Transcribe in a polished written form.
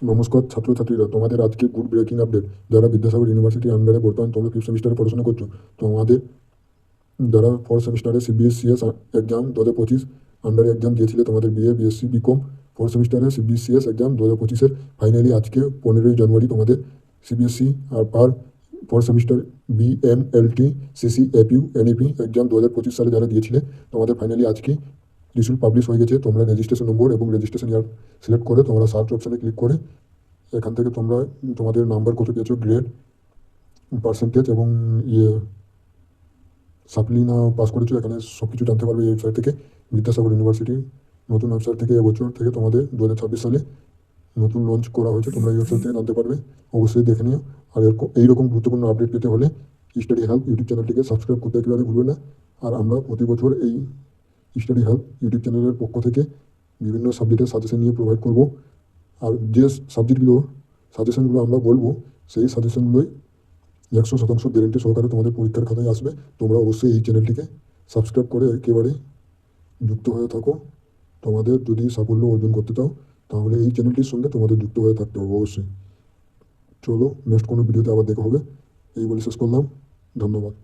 নমস্কার ছাত্রছাত্রীরা, তোমাদের আজকে গুড ব্রেকিং আপডেট। যারা বিদ্যাসাগর ইউনিভার্সিটি আন্ডারে বর্তমান তোমরা ফিফথ সেমিস্টারে পড়াশোনা করছো, তোমাদের যারা ফোর্থ সেমিস্টারে সিবিএসসিএস এক্সাম 2025 আন্ডারে এক্সাম দিয়েছিলে, তোমাদের বিএ বিএসসি বিকম ফোর্থ সেমিস্টারে সিবিএসসিএস এক্সাম 2025-এর ফাইনালি আজকে 15ই জানুয়ারি তোমাদের সিবিএসসি আর per fourth semester BMLT CC এপিউ এনইপি এক্সাম 2025 সালে যারা দিয়েছিলে, তোমাদের ফাইনালি আজকে রিজল্ট পাবলিশ হয়ে গেছে। তোমরা রেজিস্ট্রেশন নম্বর এবং রেজিস্ট্রেশন ইয়ার সিলেক্ট করে তোমরা সার্চ অপশানে ক্লিক করে এখান থেকে তোমরা তোমাদের নাম্বার কত পেয়েছো, গ্রেড, পার্সেন্টেজ এবং সাপ্লি না পাস করেছো, এখানে সব কিছু জানতে পারবে এই ওয়েবসাইট থেকে। বিদ্যাসাগর ইউনিভার্সিটি নতুন ওয়েবসাইট থেকে এবছর থেকে তোমাদের 2026 সালে নতুন লঞ্চ করা হয়েছে, তোমরা এই ওয়েবসাইট থেকে জানতে পারবে। অবশ্যই দেখে নিও। আর এইরকম গুরুত্বপূর্ণ আপডেট পেতে হলে স্টাডি হেল্প ইউটিউব চ্যানেলটিকে সাবস্ক্রাইব করতে একেবারে ভুলবে না। আর আমরা প্রতি বছর এই স্টাডি হেল্প ইউটিউব চ্যানেলের পক্ষ থেকে বিভিন্ন সাবজেক্টের সাজেশন নিয়ে প্রোভাইড করব। আর যে সাজেশনগুলো আমরা বলবো, সেই সাজেশনগুলোই 100% গ্যারেন্টি সহকারে তোমাদের পরীক্ষার খাতায় আসবে। তোমরা অবশ্যই এই চ্যানেলটিকে সাবস্ক্রাইব করে একেবারে যুক্ত হয়ে থাকো। তোমাদের যদি সাফল্য অর্জন করতে চাও, তাহলে এই চ্যানেলটির সঙ্গে তোমাদের যুক্ত হয়ে থাকতে হবে অবশ্যই। চলো, নেক্সট কোনো ভিডিওতে আবার দেখা হবে। এই বলে শেষ করলাম। ধন্যবাদ।